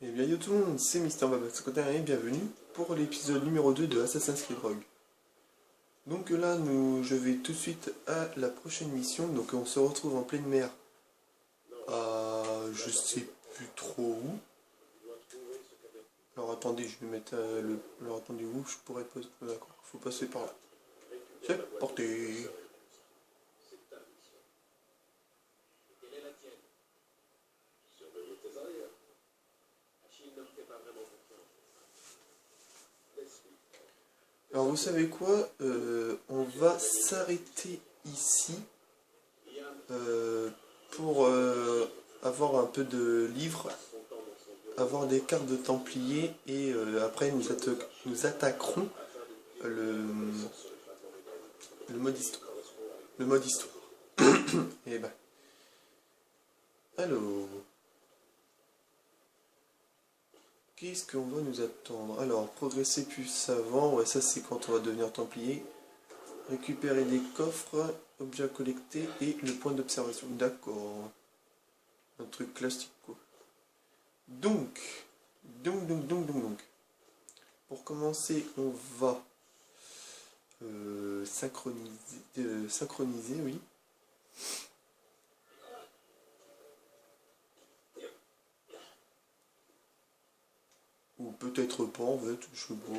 Et bien yo tout le monde, c'est Mister Babaxcotin et bienvenue pour l'épisode numéro 2 de Assassin's Creed Rogue. Donc là, je vais tout de suite à la prochaine mission, donc on se retrouve en pleine mer à je sais plus trop où. Alors attendez, je vais mettre alors attendez où je pourrais pas... D'accord, faut passer par là. C'est parti. Alors vous savez quoi, on va s'arrêter ici pour avoir un peu de livres, avoir des cartes de Templiers et après nous attaquerons le, le mode histoire. Le mode histoire. Et ben. Alors. Qu'est-ce qu'on va nous attendre? Alors, progresser plus savant, ouais, ça c'est quand on va devenir Templier. Récupérer des coffres, objets à collecter et le point d'observation. D'accord. Un truc classique quoi. Donc. Pour commencer, on va synchroniser, oui. Ou peut-être pas en fait, je sais pas.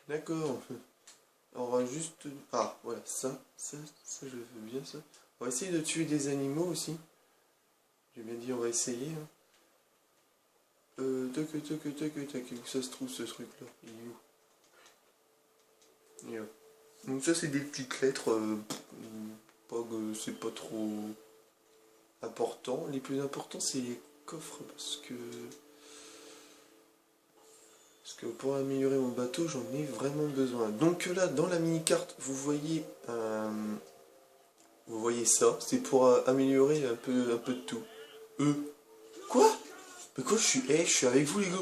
D'accord. On va juste... Ah, voilà, ça je veux bien ça. On va essayer de tuer des animaux aussi. J'ai bien dit on va essayer. Hein. Tac, où ça se trouve ce truc là? Il est où? Il est là. Donc ça c'est des petites lettres, c'est pas trop important. Les plus importants c'est les coffres parce que pour améliorer mon bateau j'en ai vraiment besoin. Donc là dans la mini-carte vous voyez ça, c'est pour améliorer un peu de tout. Quoi? Mais quoi je suis avec vous les gars.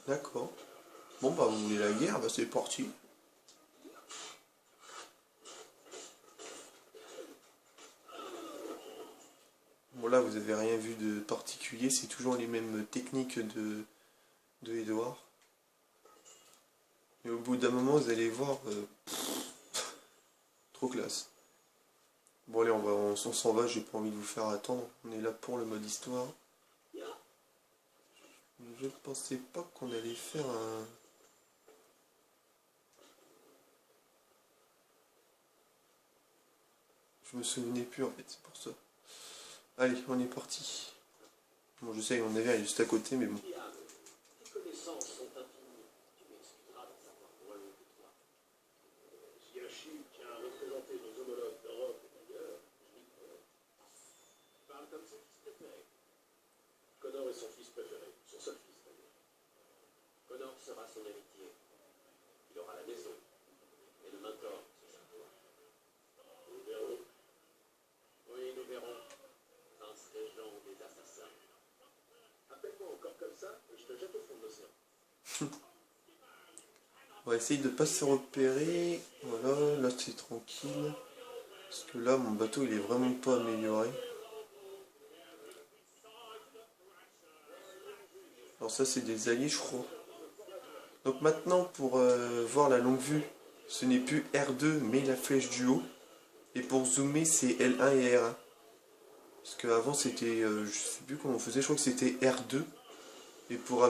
D'accord. Bon bah vous voulez la guerre, bah c'est parti. Bon là vous avez rien vu de particulier, c'est toujours les mêmes techniques de Edouard. Et au bout d'un moment vous allez voir trop classe. Bon allez on s'en va, j'ai pas envie de vous faire attendre, on est là pour le mode histoire. Je pensais pas qu'on allait faire un... Je me souvenais plus en fait, c'est pour ça. Allez, on est parti. Bon je sais, mon navire est juste à côté mais bon. Connor est son fils préféré, son seul fils d'ailleurs. Connor sera son héritier. Il aura la maison. Et le mentor, c'est sa foi. Nous verrons. Oui, nous verrons. Prince régent des assassins. Appelle-moi encore comme ça et je te jette au fond de l'océan. On va essayer de pas se repérer. Voilà, là c'est tranquille. Parce que là mon bateau il est vraiment pas amélioré. Alors ça c'est des alliés je crois. Donc maintenant pour voir la longue vue, ce n'est plus R2 mais la flèche du haut. Et pour zoomer c'est L1 et R1. Parce qu'avant c'était, je sais plus comment on faisait, je crois que c'était R2. Et pour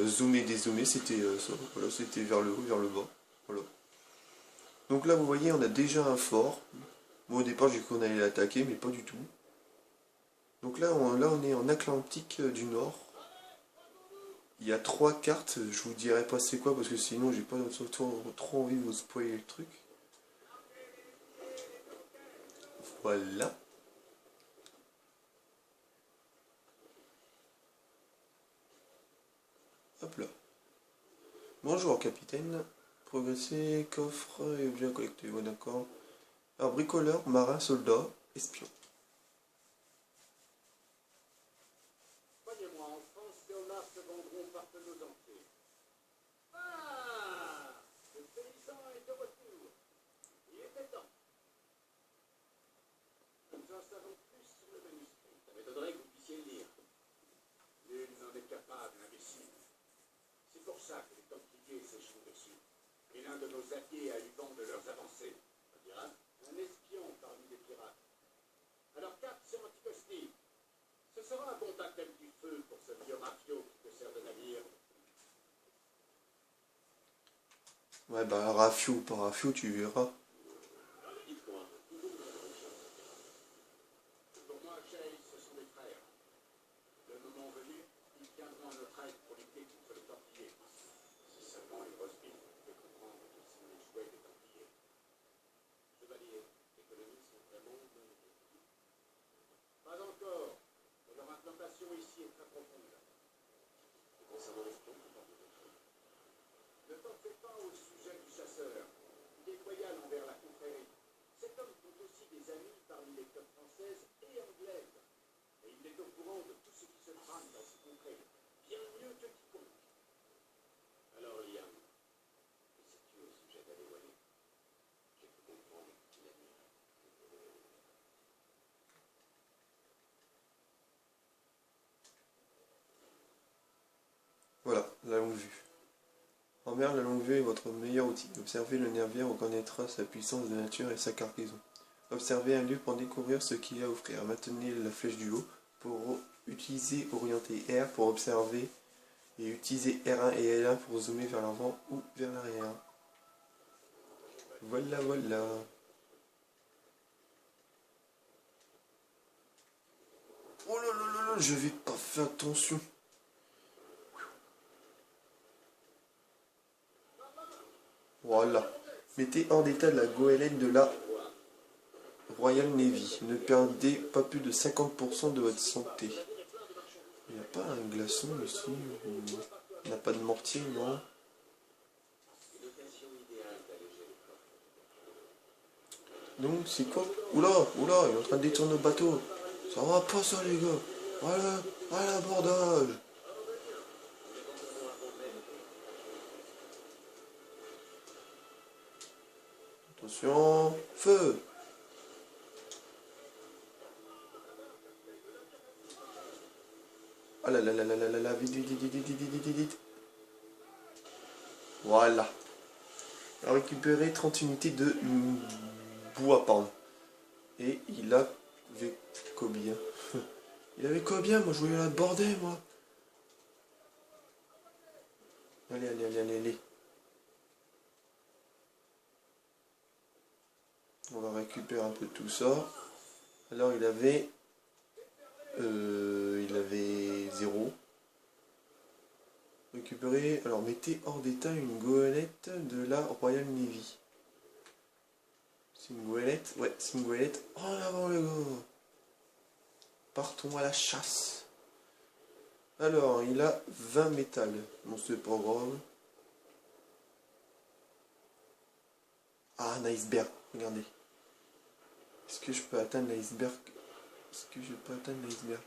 zoomer, dézoomer c'était ça. Voilà, c'était vers le haut, vers le bas. Voilà. Donc là vous voyez on a déjà un fort. Bon, au départ j'ai cru qu'on allait l'attaquer mais pas du tout. Donc là on est en Atlantique du Nord. Il y a 3 cartes, je vous dirai pas c'est quoi parce que sinon j'ai pas trop envie de vous spoiler le truc. Voilà. Hop là. Bonjour capitaine. Progresser, coffre et objets à collecter. Ouais d'accord. Alors bricoleur, marin, soldat, espion. Croyez-moi, en France, ces homards se vendront par tonneaux entiers. Ah, le paysan est de retour. Il était temps. Ouais, bah rafio ou pas rafio, tu verras. Dites-moi. Pour moi, Chase, ce sont des frères. Le moment venu, ils viendront à notre aide pour lutter contre les Templiers. Si seulement les Rosebifs pouvaient comprendre qu'ils sont les jouets des Templiers. Chevalier, les colonies sont vraiment menacées. Pas encore, mais leur implantation ici est très profonde. Et concernant les pions, vous parlez de choses. Ne t'en fais pas au sujet du chasseur. Il est loyal envers la confrérie. Cet homme compte aussi des amis parmi les clubs françaises et anglaises. Et il est au courant de tout ce qui se trame dans ces contrées. Bien mieux que quiconque. Alors, Liam, que sais-tu au sujet d'Adéwalé? J'ai pu comprendre qu'il a mis. Voilà, la longue vue. En mer, la longue vue est votre meilleur outil. Observez le nervière, on connaîtra sa puissance de nature et sa cargaison. Observez un lieu pour découvrir ce qu'il y a à offrir. Maintenez la flèche du haut pour utiliser orienter R pour observer et utiliser R1 et L1 pour zoomer vers l'avant ou vers l'arrière. Voilà, voilà. Oh là là là là, je vais pas faire attention. Voilà. Mettez hors d'état la goélette de la Royal Navy. Ne perdez pas plus de 50% de votre santé. Il n'y a pas un glaçon ici. Il n'y a pas de mortier, non? Une occasion idéale d'alléger les coffres. Donc c'est quoi? Oula, oula, il est en train de détourner le bateau. Ça va pas ça les gars. Voilà, à l'abordage. Attention, feu. Ah là là là là là là là, vite, vite, vite, vite, vite, vite, vite, vite. Voilà. Il a récupéré 30 unités de bois, pardon. Et il avait combien? Il avait combien? Moi je voulais l'aborder, moi. Allez, allez, allez, allez, allez. On va récupérer un peu tout ça. Alors il avait 0. Récupérer. Alors mettez hors d'état une goélette de la Royal Navy. C'est une goélette? Ouais, c'est une goélette. En avant les gars. Partons à la chasse. Alors, il a 20 métal. Bon, c'est pas grave. Ah, un iceberg. Regardez. Est-ce que je peux atteindre l'iceberg? Est-ce que je peux atteindre l'iceberg?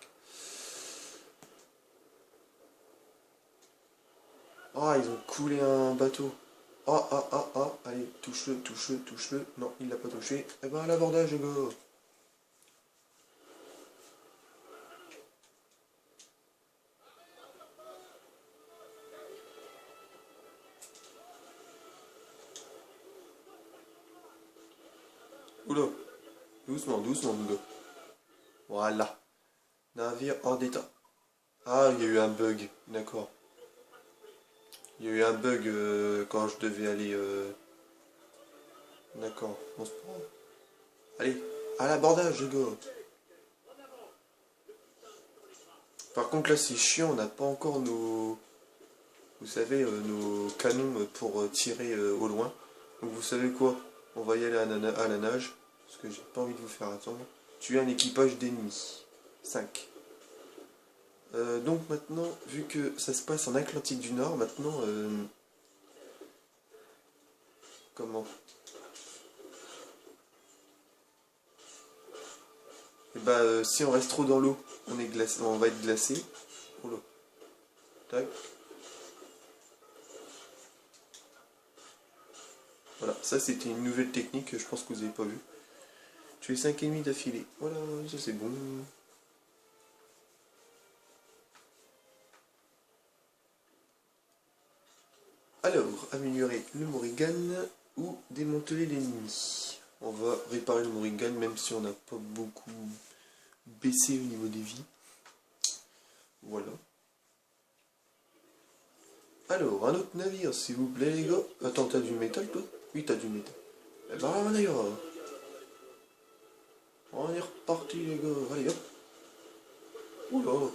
Ah, ils ont coulé un bateau. Ah, ah, ah, ah. Allez, touche-le, touche-le, touche-le. Non, il l'a pas touché. Eh ben, à l'abordage, les gars. Oula. Doucement, doucement, mon gars. Voilà. Navire hors d'état. Ah, il y a eu un bug. D'accord. Il y a eu un bug quand je devais aller... D'accord. On se prend. Allez, à l'abordage, les gars. Par contre, là, c'est chiant. On n'a pas encore nos... Vous savez, nos canons pour tirer au loin. Donc, vous savez quoi? On va y aller à la nage. Parce que j'ai pas envie de vous faire attendre. Tuer un équipage d'ennemis. 5. Donc maintenant, vu que ça se passe en Atlantique du Nord, maintenant... comment? Et bah, si on reste trop dans l'eau, on est glacé, on va être glacé. Oh là. Tac. Voilà, ça c'était une nouvelle technique que je pense que vous n'avez pas vu. Tuer 5 ennemis d'affilée. Voilà, ça c'est bon. Alors, améliorer le Morrigan ou démanteler l'ennemi. On va réparer le Morrigan même si on n'a pas beaucoup baissé au niveau des vies. Voilà. Alors, un autre navire, s'il vous plaît, les gars. Attends, t'as du métal, toi? Oui, t'as du métal. Eh ben, on y va. On est reparti, les gars. Allez, hop. Oula.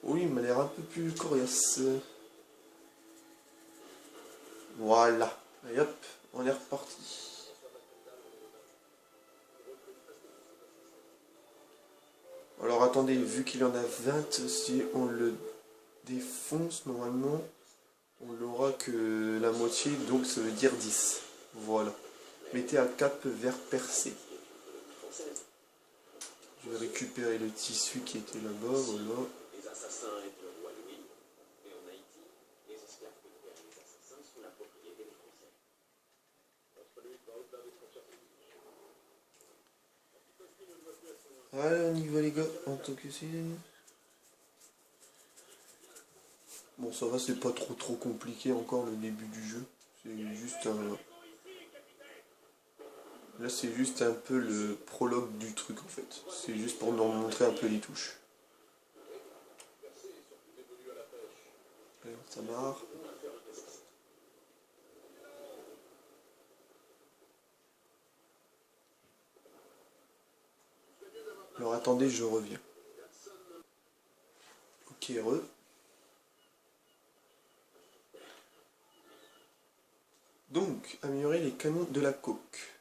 Oui, il m'a l'air un peu plus coriace. Voilà. Allez, hop. On est reparti. Alors, attendez, vu qu'il y en a 20, si on le défonce, normalement, on n'aura que la moitié, donc ça veut dire 10. Voilà. Mettez un cap vert percé. Je vais récupérer le tissu qui était là-bas, voilà. Les assassins étaient le roi Louis, et en Haïti, les esclaves que libèrent les assassins sont la propriété des Français. Allez, on y va les gars, en tant que c'est... Bon, ça va, c'est pas trop compliqué encore le début du jeu. C'est juste un... Là, c'est juste un peu le prologue du truc en fait. C'est juste pour nous montrer un peu les touches. Alors, ça marre. Alors attendez, je reviens. Ok, re. Donc, améliorer les canons de la coque.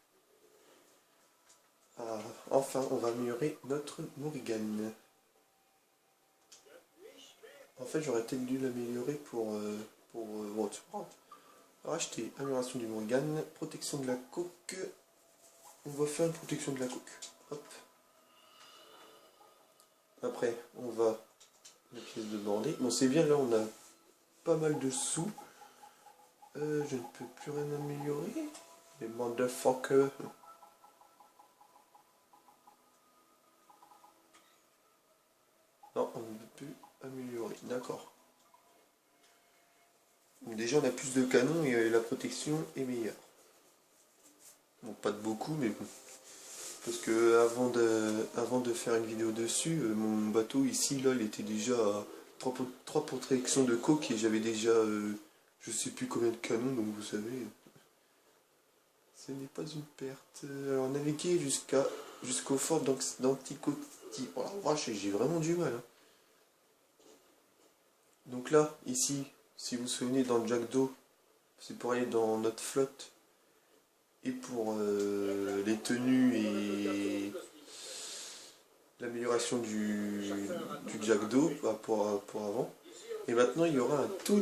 Ah, enfin, on va améliorer notre Morrigan. En fait, j'aurais peut-être dû l'améliorer pour bon, c'est pas grave. Racheter amélioration du Morrigan, protection de la coque. On va faire une protection de la coque. Hop. Après, on va la pièce de bordée. Bon, c'est bien, là, on a pas mal de sous. Je ne peux plus rien améliorer. Les motherfuckers. Non, on ne peut plus améliorer. D'accord. Déjà, on a plus de canons et la protection est meilleure. Bon, pas de beaucoup, mais bon. Parce que avant de faire une vidéo dessus, mon bateau ici, là, il était déjà à 3 protections de coque et j'avais déjà je sais plus combien de canons, donc vous savez, ce n'est pas une perte. Alors, naviguer jusqu'au fort d'Anticosti. Oh la vache, j'ai vraiment du mal. Hein. Donc là, ici, si vous vous souvenez, dans le Jack d'eau, c'est pour aller dans notre flotte. Et pour les tenues et l'amélioration du Jack d'eau pour avant. Et maintenant, il y aura un tout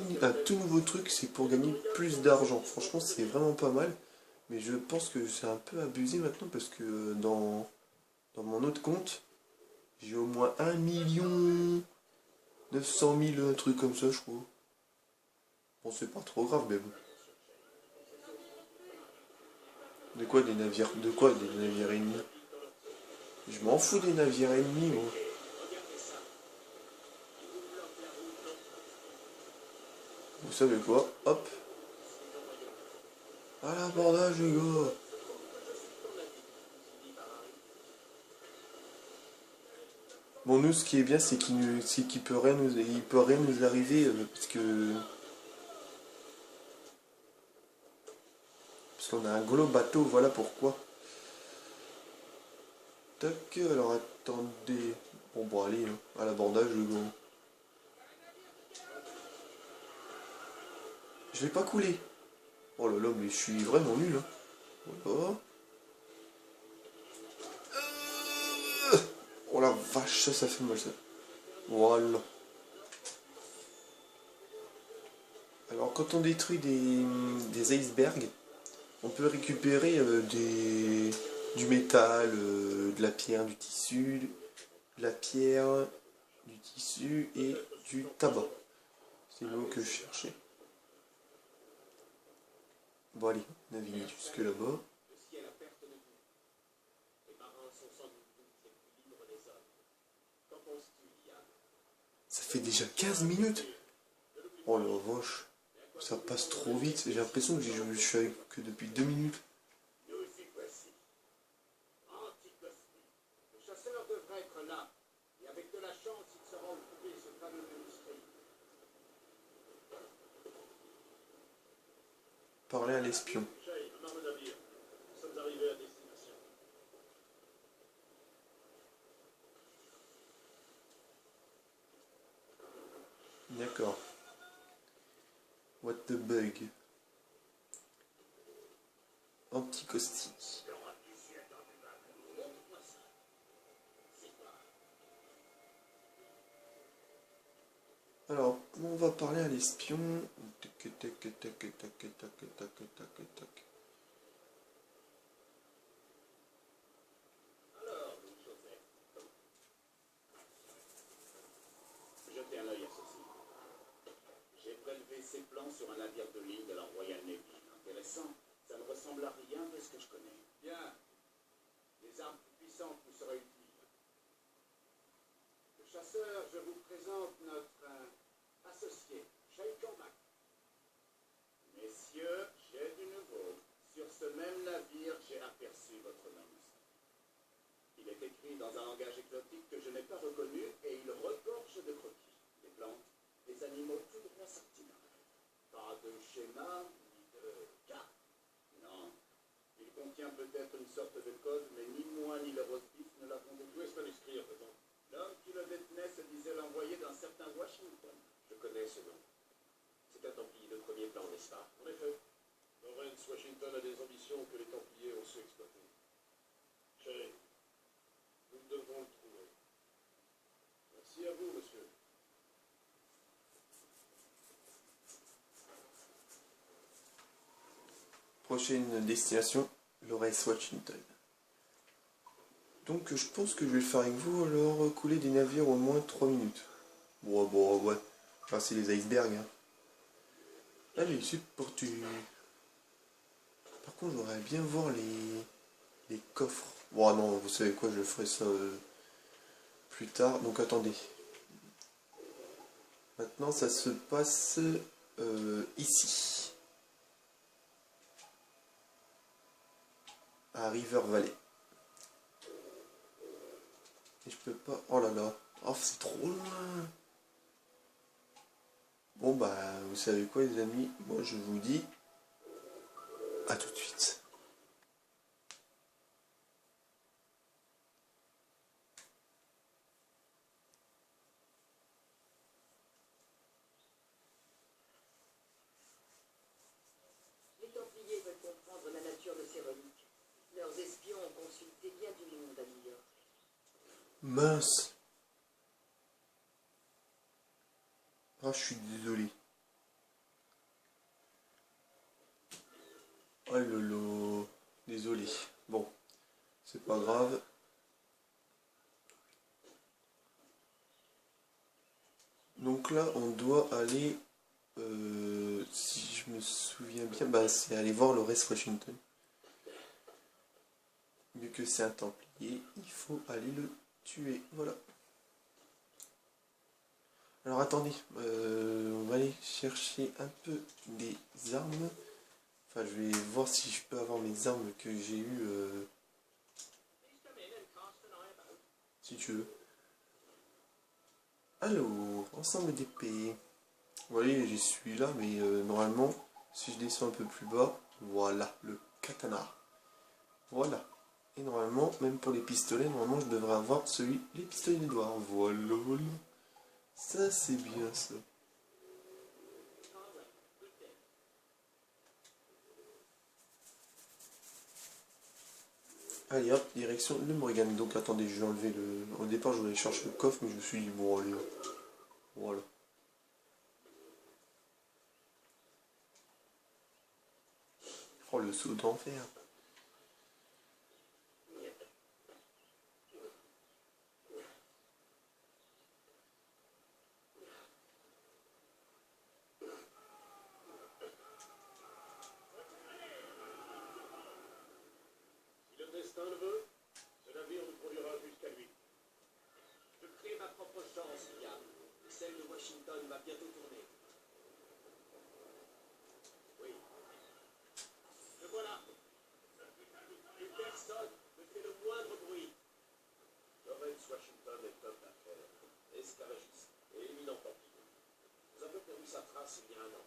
nouveau truc, c'est pour gagner plus d'argent. Franchement, c'est vraiment pas mal. Mais je pense que c'est un peu abusé maintenant parce que dans mon autre compte, j'ai au moins 1 900 000, un truc comme ça, je crois. Bon, c'est pas trop grave, mais bon. De quoi des navires ennemis? Je m'en fous des navires ennemis, moi. Vous savez quoi? Hop. À l'abordage, les gars. Bon, nous, ce qui est bien, c'est qu'il peut rien nous arriver, parce qu'on a un gros bateau, voilà pourquoi. Tac, alors attendez. Bon, allez, hein, à l'abordage, le gars. Je vais pas couler. Oh là là, mais je suis vraiment nul. Hein. Voilà. Oh la vache, ça fait mal ça. Voilà. Alors quand on détruit des icebergs, on peut récupérer du métal, de la pierre, du tissu, de la pierre, du tissu et du tabac. C'est le mot que je cherchais. Bon allez, naviguer jusque là-bas. Ça fait déjà 15 minutes. Oh la vache. Ça passe trop vite. J'ai l'impression que je suis avec que depuis 2 minutes. Nous y voici. Anticosti. Le chasseur devrait être là. Et avec de la chance, il saura où trouver ce fameux manuscrit. parler à l'espion. Shay, amarre le navire. Nous sommes arrivés à destination. D'accord. What the bug. Anticaustique. Alors, on va parler à l'espion. Tac, tac, tac, tac, tac, tac, tac, tac, tac, tac. Alors, Louis Joseph, jetez un œil à ceci. J'ai prélevé ces plans sur un navire de ligne de la Royal Navy. Intéressant. Ça ne ressemble à rien de ce que je connais. Bien. Les armes plus puissantes vous seraient utiles. Le chasseur, je vous présente notre associé, Shay Cormac. Messieurs, j'ai du nouveau. Sur ce même navire, j'ai aperçu votre manuscrit. Il est écrit dans un langage exotique que je n'ai pas reconnu et il regorge de croquis, des plantes, des animaux tout droit sortis d'un rêve. Pas de schéma ni de cas. Non. Il contient peut-être une sorte de code, mais ni moi ni le rosbif ne l'avons découvert. Où est ce manuscrit, en présent? L'homme qui le détenait se disait l'envoyé d'un certain Washington. Je connais ce nom. C'est un Templier de premier plan, n'est-ce pas? En effet. Lawrence Washington a des ambitions que les Templiers ont su exploiter. Shay, nous devons le trouver. Merci à vous, monsieur. Prochaine destination, Lawrence Washington. Donc je pense que je vais le faire avec vous, alors couler des navires au moins 3 minutes. Ouais. Enfin c'est les icebergs. Hein. Allez, c'est parti. Par contre j'aimerais bien voir les coffres. Bon non, vous savez quoi, je ferai ça plus tard. Donc attendez. Maintenant ça se passe ici. À River Valley. Et je peux pas... Oh là là. Oh, c'est trop loin. Bon bah, vous savez quoi les amis? Moi je vous dis... À tout de suite. Les Templiers veulent comprendre la nature de ces reliques. Leurs espions ont consulté bien du monde à New York. Mince. Ah, je suis désolé. Oh lolo. Désolé. Bon. C'est pas grave. Donc là, on doit aller... si je me souviens bien, bah, c'est aller voir Lawrence Washington. Vu que c'est un Templier, il faut aller le tuer. Voilà. Alors attendez, on va aller chercher un peu des armes. Enfin, je vais voir si je peux avoir mes armes que j'ai eues. Si tu veux. Alors, ensemble d'épées. Vous voyez, j'y suis là, mais normalement, si je descends un peu plus bas, voilà, le katana. Voilà. Et normalement, même pour les pistolets, normalement, je devrais avoir les pistolets d'Edouard. Voilà. Ça, c'est bien, ça. Allez hop, direction le Morrigan. Donc attendez, je vais enlever le... Au départ, je voulais chercher le coffre, mais je me suis dit, bon, allez, voilà. Oh, le saut d'enfer. Si le destin le veut, ce navire nous conduira jusqu'à lui. Je crée ma propre chance, diable. Celle de Washington va bientôt tourner. Oui. Le voilà. Plus personne ne fait le moindre bruit. Lawrence Washington est homme d'affaires, esclavagiste et éminent Templier. Nous avons perdu sa trace il y a un an.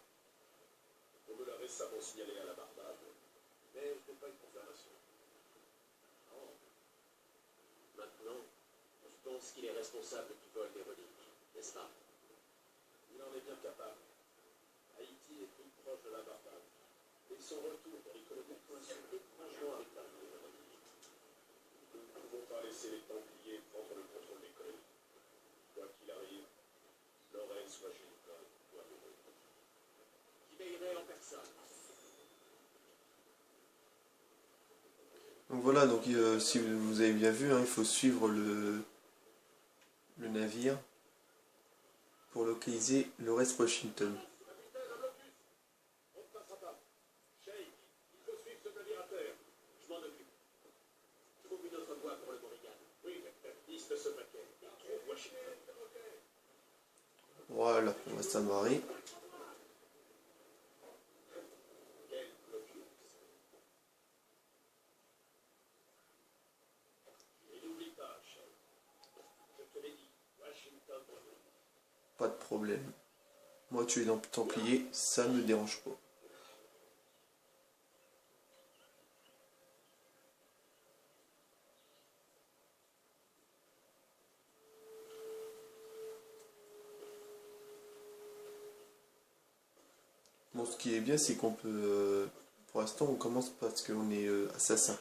On me l'a récemment signalé à la barre. responsable du vol des reliques, n'est-ce pas? Il en est bien capable. Haïti est toute proche de la Barbade. Et son retour dans l'économie coïncide étrangement avec l'arrivée des reliques. Nous ne pouvons pas laisser les Templiers prendre le contrôle des colonies. Quoi qu'il arrive, Lawrence Washington doit mourir. Qui veillerait en personne? Donc voilà, donc si vous avez bien vu, hein, il faut suivre le navire pour localiser Lawrence Washington. Capitaine, un blocus. On ne passera pas. Sheik, il faut suivre ce navire à terre. Je m'en occupe. Trouve une autre voie pour le Morrigan. Oui, capitaine. Liste ce paquet. Trouve Washington. Voilà, on va s'amarrer. Quel blocus. Et n'oublie pas, Sheik. Je te l'ai dit, Washington doit mourir. Pas de problème. Moi, tu es dans le Templier, ça ne me dérange pas. Bon, ce qui est bien, c'est qu'on peut... pour l'instant, on commence parce qu'on est assassin.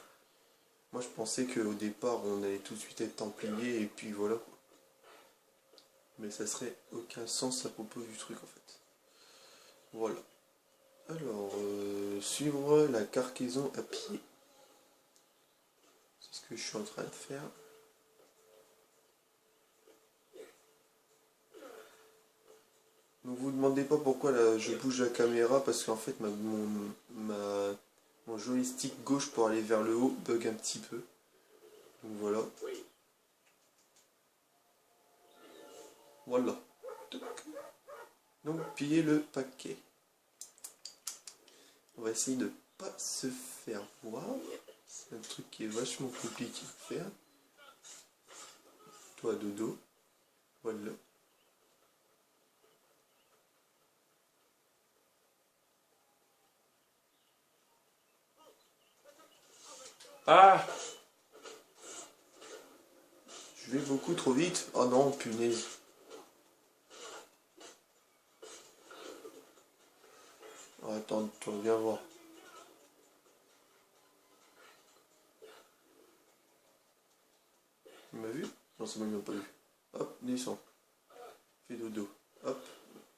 Moi, je pensais qu'au départ, on allait tout de suite être Templier, et puis voilà, quoi. Mais ça serait aucun sens à propos du truc, en fait. Voilà. Alors, suivre la cargaison à pied. C'est ce que je suis en train de faire. Ne vous demandez pas pourquoi là, je bouge la caméra, parce qu'en fait mon joystick gauche pour aller vers le haut bug un petit peu. Donc voilà. Oui. Voilà. Donc piller le paquet. On va essayer de pas se faire voir. C'est un truc qui est vachement compliqué à faire. Toi dodo. Voilà. Ah! Je vais beaucoup trop vite. Oh non, punaise. Oh, attends, viens voir. Il m'a vu? Non, c'est moi, il m'a pas vu. Hop, descends. Fais dodo. Hop.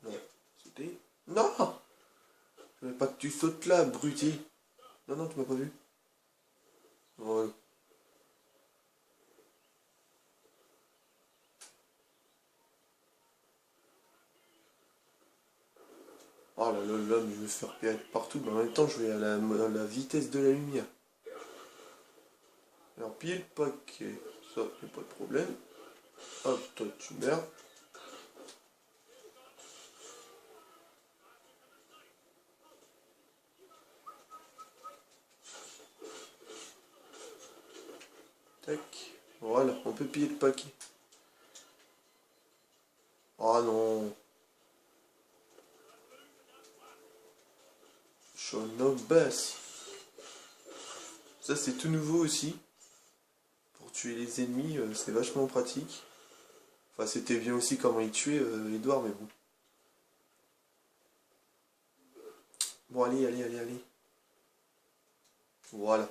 Non. Sauter. Non! Je veux pas que tu sautes là, abruti. Non, non, tu m'as pas vu. Voilà. Oh là là là, mais je vais faire péter partout, mais en même temps, je vais à la vitesse de la lumière. Alors, pile le paquet. Ça, y a pas de problème. Hop, toi, tu meurs. Tac. Voilà, on peut piller le paquet. Oh non. Shonobas. Ça, c'est tout nouveau aussi. Pour tuer les ennemis, c'est vachement pratique. Enfin, c'était bien aussi comment il tuait Edouard, mais bon. Bon, allez, allez, allez, allez. Voilà.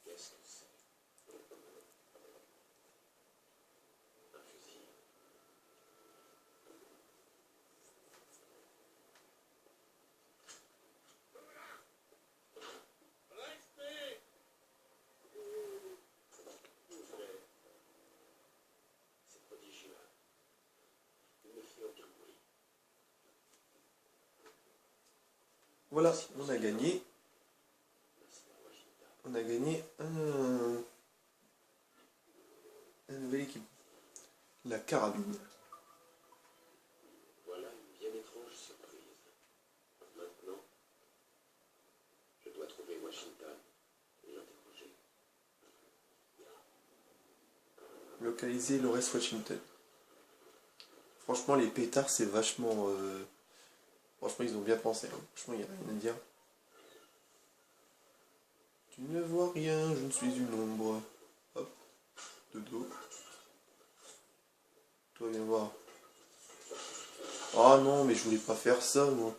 Qu'est-ce que c'est? Un fusil. Restez. C'est prodigieux. Il ne fait aucun bruit. Voilà, on a gagné. Merci à Washington. On a gagné un nouvel équipement. La carabine. Voilà une bien étrange surprise. Maintenant, je dois trouver Washington et l'interroger. Localiser Lawrence Washington. Franchement, les pétards, c'est vachement... Franchement, ils ont bien pensé. Hein. Franchement, il n'y a rien à dire. Tu ne vois rien, je ne suis une ombre. Hop, de dos. Toi, viens voir. Ah non, mais je voulais pas faire ça, moi.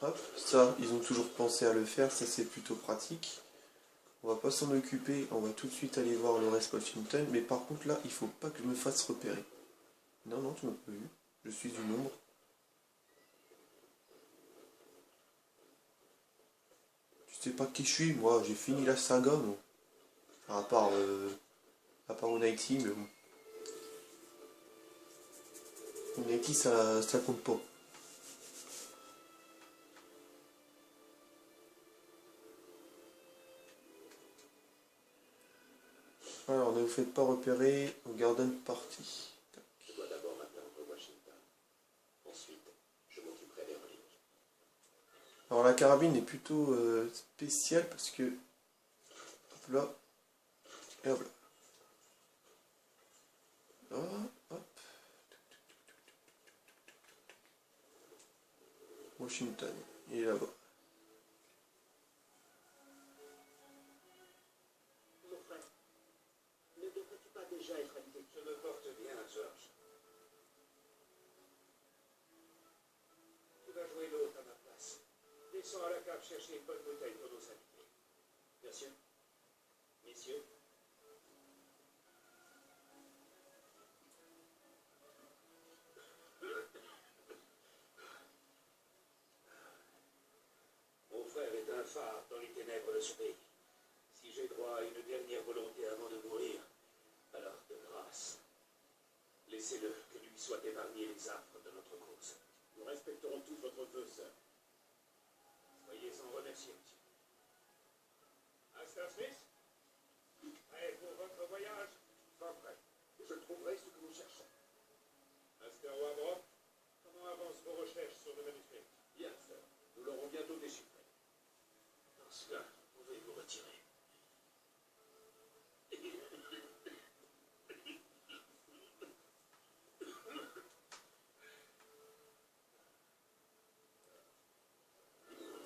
Hop, ça, ils ont toujours pensé à le faire, ça c'est plutôt pratique. On va pas s'en occuper, on va tout de suite aller voir le reste Washington, mais par contre là, il faut pas que je me fasse repérer. Non, non, tu m'as pas vu, je suis une ombre. Tu sais pas qui je suis, moi, j'ai fini la saga, moi. Enfin, à part Unity, mais bon. Unity, ça compte pas. Alors, ne vous faites pas repérer au Garden Party. Je dois d'abord atteindre Washington. Ensuite, je m'occuperai des reliques. Alors, la carabine est plutôt spéciale parce que... Hop là. Et hop là. Ah, hop. Washington, il est là-bas. Mon frère, ne devrais-tu pas déjà être habité? Je me porte bien, George. Tu vas jouer l'autre à ma place. Descends à la cave chercher une bonne bouteille pour nos invités. Bien sûr. Messieurs. Mon frère est un phare dans les ténèbres de ce pays. Si j'ai droit à une dernière volonté avant de mourir, alors de grâce, laissez-le que lui soient épargnés les affres de notre cause. Nous respecterons tous votre vœu, sœur. Soyez en remerciés, monsieur. Master Smith, prêt pour votre voyage? Pas prêt. Je trouverai ce que nous cherchons. Master Wardrop, comment avancent vos recherches sur le manuscrit? Bien, sœur. Nous l'aurons bientôt déchiffré. Dans ce cas, vous pouvez vous retirer.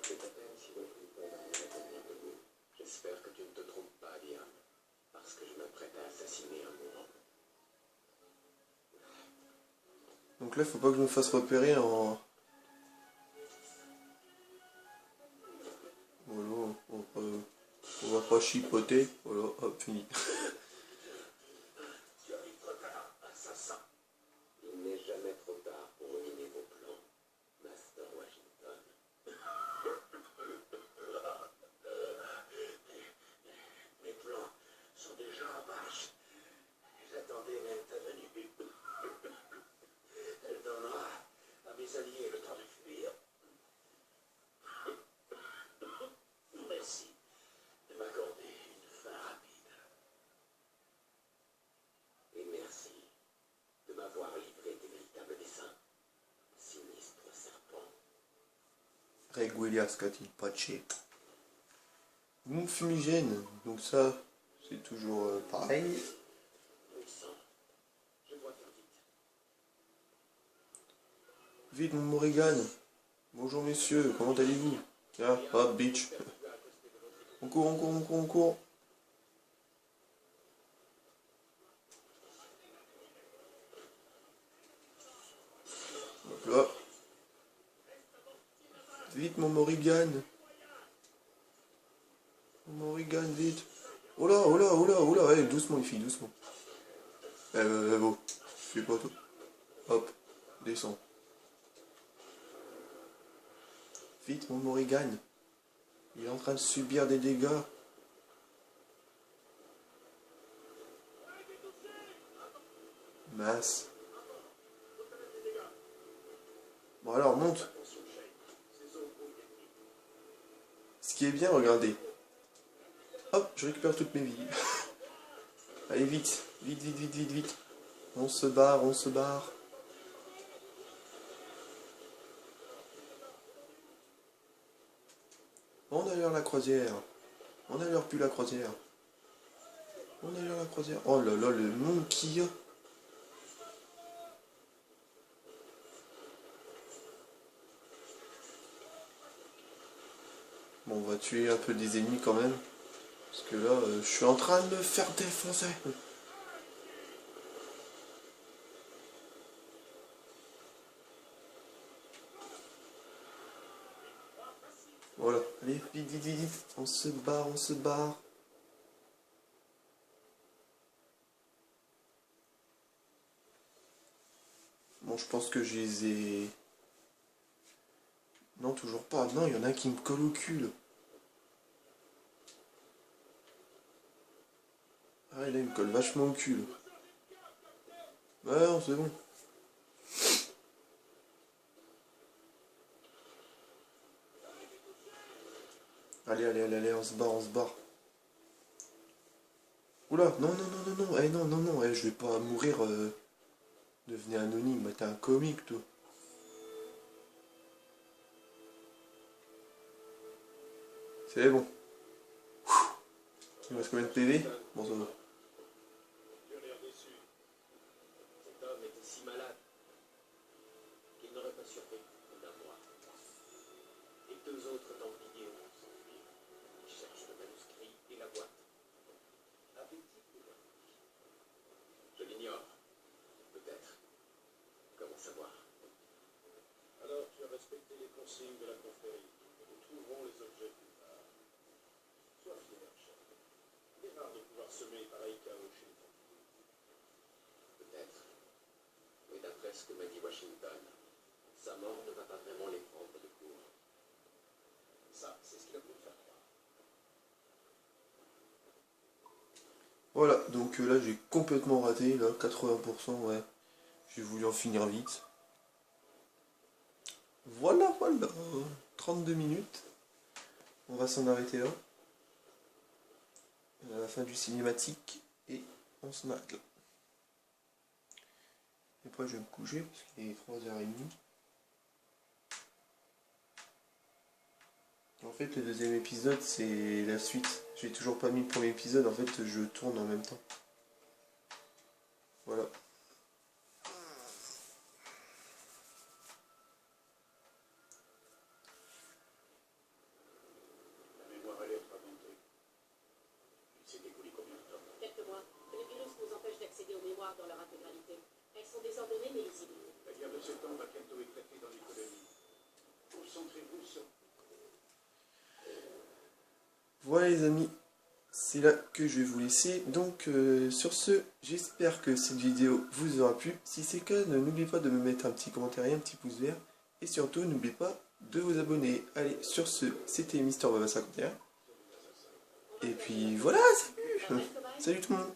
C'est à peine si l'on peut pas venir de vous. J'espère que tu ne te trompes pas, Liam, parce que je m'apprête à assassiner un mourant. Donc là, il faut pas que je me fasse repérer en... Voilà, on va pas chipoter. Voilà, hop, fini. Tu arrives trop tard, assassin. Il n'est jamais trop tard pour ruiner vos plans, Master Washington. Mes plans sont déjà en marche. J'attendais même ta venue. Elle donnera à mes alliés le temps de fuir. Merci de m'accorder une fin rapide. Et merci de m'avoir livré tes véritables desseins. Sinistre serpent. Reguilia Scatil Pace. Mon fumigène, donc ça, c'est toujours pareil. Puissant. Je dois faire vite. Vite, mon Morrigan. Bonjour messieurs, comment allez-vous? Tiens, hop, bitch. On court, on court, on court, on court. Hop là. Vite, mon Morrigan. Mon Morrigan, vite. Oh là, oh là, oh là, oh là. Allez, doucement les filles, doucement. Bon, fais pas tout. Hop, descends. Vite, mon Morrigan. Il est en train de subir des dégâts. Masse. Bon alors, monte. Ce qui est bien, regardez. Hop, je récupère toutes mes vies. Allez, vite. Vite, vite, vite, vite, vite. On se barre, on se barre. On a l'air la croisière. On a l'air plus la croisière. On a l'air la croisière. Oh là là, le monde qu'il y a. Bon, on va tuer un peu des ennemis quand même. Parce que là, je suis en train de me faire défoncer. Voilà, allez, vite, vite, vite, vite, on se barre, on se barre. Bon, je pense que je les ai... Non, toujours pas. Non, il y en a un qui me colle au cul, là. Ah, là, il me colle vachement au cul, là. Ouais, non, c'est bon. Allez, allez, allez, allez, on se barre, on se barre. Oula, non, non, non, non, non, non, non, non, je vais pas mourir, devenez anonyme, t'es un comique, toi. C'est bon. Il me reste combien de PV? Bon, ça va. Tu as l'air déçu. Cet homme était si malade qu'il n'aurait pas survécu plus d'un mois. Les deux autres Templiers vont s'enfuir. Ils cherchent le manuscrit et la boîte. Avait-il des boîtes? Je l'ignore. Peut-être. Comment savoir? Alors tu as respecté les consignes de la confrérie. Nous trouverons les objets plus tard. Sois fier, chef. Il est rare de pouvoir semer pareil chaos chez les Templiers. Peut-être. Mais d'après ce que m'a dit Washington, sa mort ne va pas vraiment les prendre de court. Ça, c'est ce qu'il a voulu faire croire. Voilà, donc là j'ai complètement raté, là, 80%, ouais. J'ai voulu en finir vite. Voilà, voilà, 32 minutes. On va s'en arrêter là. À la fin du cinématique, et on se mate là. Et après je vais me coucher, parce qu'il est 3h30. En fait, le deuxième épisode, c'est la suite. J'ai toujours pas mis le premier épisode, en fait, je tourne en même temps. Voilà. La mémoire a l'air fragmentée. Il s'est écoulé combien de temps? Quelques mois. Le virus nous empêche d'accéder aux mémoires dans leur intégralité. Elles sont désordonnées mais lisibles. La guerre de septembre va bientôt éclater dans les colonies. Concentrez-vous sur... Voilà les amis, c'est là que je vais vous laisser. Donc sur ce, j'espère que cette vidéo vous aura plu. Si c'est le cas, n'oubliez pas de me mettre un petit commentaire et un petit pouce vert. Et surtout, n'oubliez pas de vous abonner. Allez, sur ce, c'était Mister Baba 51. Et puis voilà, salut. Salut tout le monde.